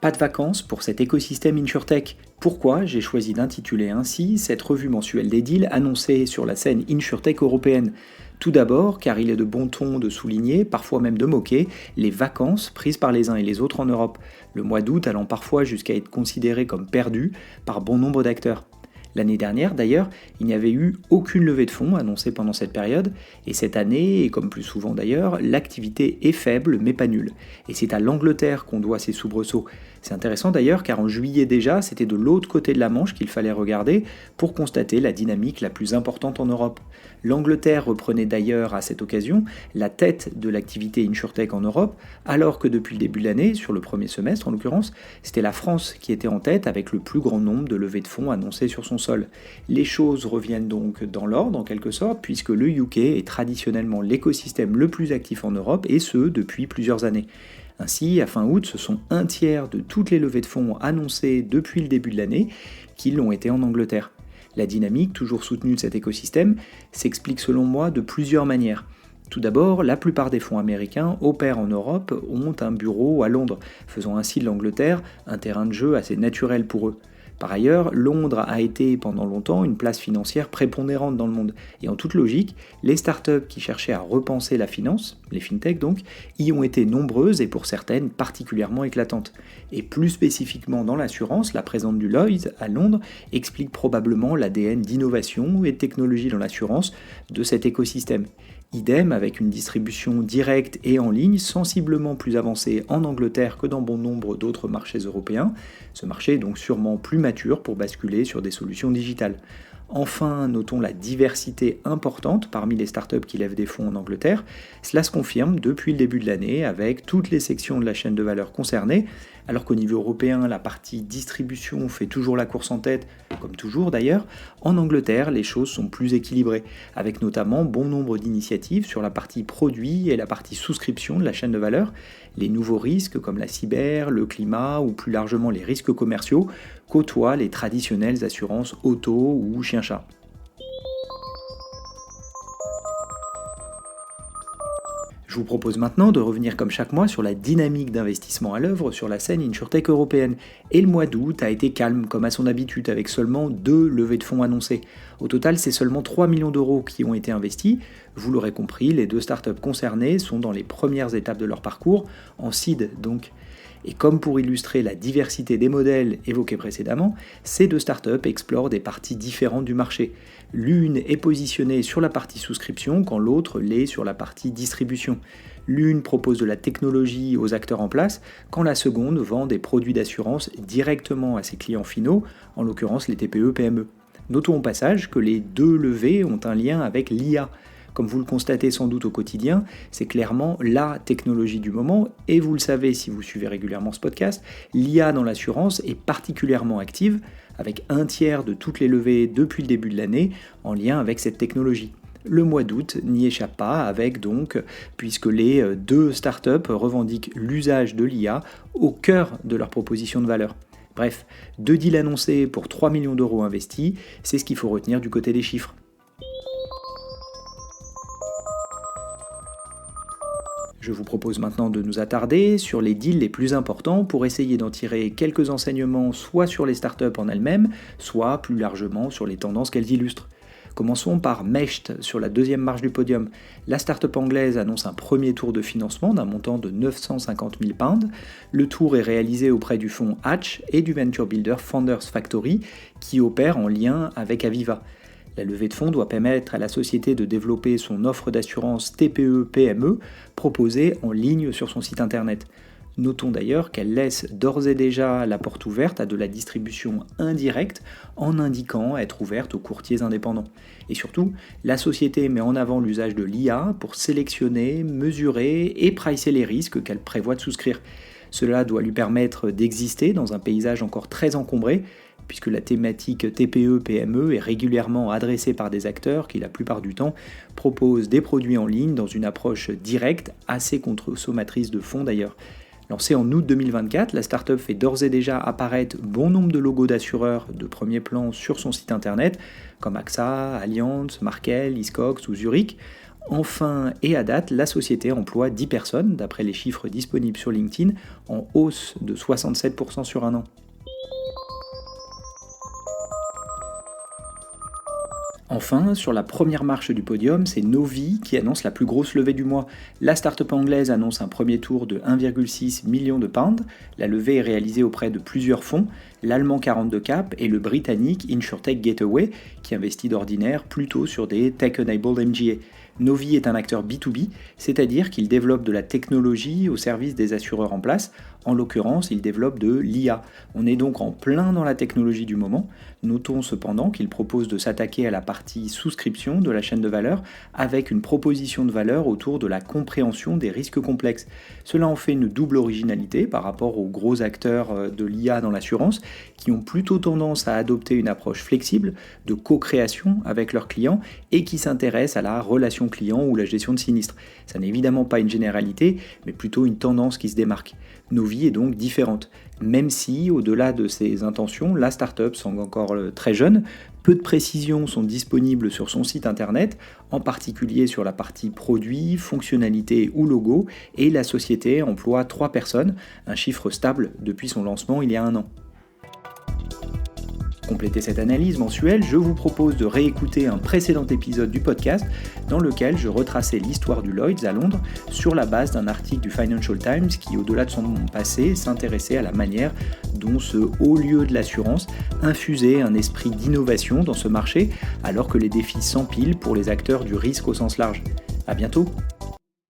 Pas de vacances pour cet écosystème InsurTech. Pourquoi j'ai choisi d'intituler ainsi cette revue mensuelle des deals annoncée sur la scène InsurTech européenne? Tout d'abord, car il est de bon ton de souligner, parfois même de moquer, les vacances prises par les uns et les autres en Europe, le mois d'août allant parfois jusqu'à être considéré comme perdu par bon nombre d'acteurs. L'année dernière, d'ailleurs, il n'y avait eu aucune levée de fonds annoncée pendant cette période, et cette année, et comme plus souvent d'ailleurs, l'activité est faible mais pas nulle. Et c'est à l'Angleterre qu'on doit ces soubresauts. C'est intéressant d'ailleurs car en juillet déjà, c'était de l'autre côté de la Manche qu'il fallait regarder pour constater la dynamique la plus importante en Europe. L'Angleterre reprenait d'ailleurs à cette occasion la tête de l'activité InsurTech en Europe, alors que depuis le début de l'année, sur le premier semestre en l'occurrence, c'était la France qui était en tête avec le plus grand nombre de levées de fonds annoncées sur son sol. Les choses reviennent donc dans l'ordre en quelque sorte, puisque le UK est traditionnellement l'écosystème le plus actif en Europe, et ce depuis plusieurs années. Ainsi, à fin août, ce sont un tiers de toutes les levées de fonds annoncées depuis le début de l'année qui l'ont été en Angleterre. La dynamique, toujours soutenue de cet écosystème, s'explique selon moi de plusieurs manières. Tout d'abord, la plupart des fonds américains opèrent en Europe, ont un bureau à Londres, faisant ainsi de l'Angleterre un terrain de jeu assez naturel pour eux. Par ailleurs, Londres a été pendant longtemps une place financière prépondérante dans le monde. Et en toute logique, les startups qui cherchaient à repenser la finance, les fintech donc, y ont été nombreuses et pour certaines particulièrement éclatantes. Et plus spécifiquement dans l'assurance, la présence du Lloyds à Londres explique probablement l'ADN d'innovation et de technologie dans l'assurance de cet écosystème. Idem avec une distribution directe et en ligne sensiblement plus avancée en Angleterre que dans bon nombre d'autres marchés européens. Ce marché est donc sûrement plus mature pour basculer sur des solutions digitales. Enfin, notons la diversité importante parmi les startups qui lèvent des fonds en Angleterre. Cela se confirme depuis le début de l'année avec toutes les sections de la chaîne de valeur concernées, alors qu'au niveau européen, la partie distribution fait toujours la course en tête, comme toujours d'ailleurs. En Angleterre, les choses sont plus équilibrées, avec notamment bon nombre d'initiatives sur la partie produit et la partie souscription de la chaîne de valeur. Les nouveaux risques comme la cyber, le climat ou plus largement les risques commerciaux côtoient les traditionnelles assurances auto ou chien-chat. Je vous propose maintenant de revenir comme chaque mois sur la dynamique d'investissement à l'œuvre sur la scène InsurTech européenne. Et le mois d'août a été calme comme à son habitude avec seulement 2 levées de fonds annoncées. Au total, c'est seulement 3 millions d'euros qui ont été investis. Vous l'aurez compris, les 2 startups concernées sont dans les premières étapes de leur parcours, en seed donc. Et comme pour illustrer la diversité des modèles évoqués précédemment, ces 2 startups explorent des parties différentes du marché. L'une est positionnée sur la partie souscription quand l'autre l'est sur la partie distribution. L'une propose de la technologie aux acteurs en place quand la seconde vend des produits d'assurance directement à ses clients finaux, en l'occurrence les TPE-PME. Notons au passage que les 2 levées ont un lien avec l'IA. Comme vous le constatez sans doute au quotidien, c'est clairement la technologie du moment, et vous le savez si vous suivez régulièrement ce podcast, l'IA dans l'assurance est particulièrement active, avec un tiers de toutes les levées depuis le début de l'année en lien avec cette technologie. Le mois d'août n'y échappe pas puisque les 2 startups revendiquent l'usage de l'IA au cœur de leur proposition de valeur. Bref, 2 deals annoncés pour 3 millions d'euros investis, c'est ce qu'il faut retenir du côté des chiffres. Je vous propose maintenant de nous attarder sur les deals les plus importants pour essayer d'en tirer quelques enseignements soit sur les startups en elles-mêmes, soit plus largement sur les tendances qu'elles illustrent. Commençons par Meshed sur la 2e marche du podium. La startup anglaise annonce un premier tour de financement d'un montant de 950 000 pounds. Le tour est réalisé auprès du fonds Hatch et du venture builder Founders Factory qui opère en lien avec Aviva. La levée de fonds doit permettre à la société de développer son offre d'assurance TPE-PME proposée en ligne sur son site internet. Notons d'ailleurs qu'elle laisse d'ores et déjà la porte ouverte à de la distribution indirecte en indiquant être ouverte aux courtiers indépendants. Et surtout, la société met en avant l'usage de l'IA pour sélectionner, mesurer et pricer les risques qu'elle prévoit de souscrire. Cela doit lui permettre d'exister dans un paysage encore très encombré, puisque la thématique TPE-PME est régulièrement adressée par des acteurs qui, la plupart du temps, proposent des produits en ligne dans une approche directe, assez consommatrice de fonds d'ailleurs. Lancée en août 2024, la startup fait d'ores et déjà apparaître bon nombre de logos d'assureurs de premier plan sur son site internet, comme AXA, Allianz, Markel, Hiscox ou Zurich. Enfin, et à date, la société emploie 10 personnes, d'après les chiffres disponibles sur LinkedIn, en hausse de 67% sur un an. Enfin, sur la première marche du podium, c'est Novi qui annonce la plus grosse levée du mois. La start-up anglaise annonce un premier tour de 1,6 million de pounds. La levée est réalisée auprès de plusieurs fonds, l'allemand 42 Cap et le britannique InsurTech Gateway, qui investit d'ordinaire plutôt sur des tech-enabled MGA. Novi est un acteur B2B, c'est-à-dire qu'il développe de la technologie au service des assureurs en place. En l'occurrence, il développe de l'IA. On est donc en plein dans la technologie du moment. Notons cependant qu'il propose de s'attaquer à la partie souscription de la chaîne de valeur avec une proposition de valeur autour de la compréhension des risques complexes. Cela en fait une double originalité par rapport aux gros acteurs de l'IA dans l'assurance qui ont plutôt tendance à adopter une approche flexible de co-création avec leurs clients et qui s'intéressent à la relation client ou la gestion de sinistres. Ça n'est évidemment pas une généralité, mais plutôt une tendance qui se démarque. Novi est donc différente, même si, au-delà de ses intentions, la startup semble encore très jeune. Peu de précisions sont disponibles sur son site internet, en particulier sur la partie produits, fonctionnalités ou logo, et la société emploie 3 personnes, un chiffre stable depuis son lancement il y a un an. Pour compléter cette analyse mensuelle, je vous propose de réécouter un précédent épisode du podcast dans lequel je retraçais l'histoire du Lloyds à Londres sur la base d'un article du Financial Times qui, au-delà de son passé, s'intéressait à la manière dont ce haut lieu de l'assurance infusait un esprit d'innovation dans ce marché alors que les défis s'empilent pour les acteurs du risque au sens large. À bientôt!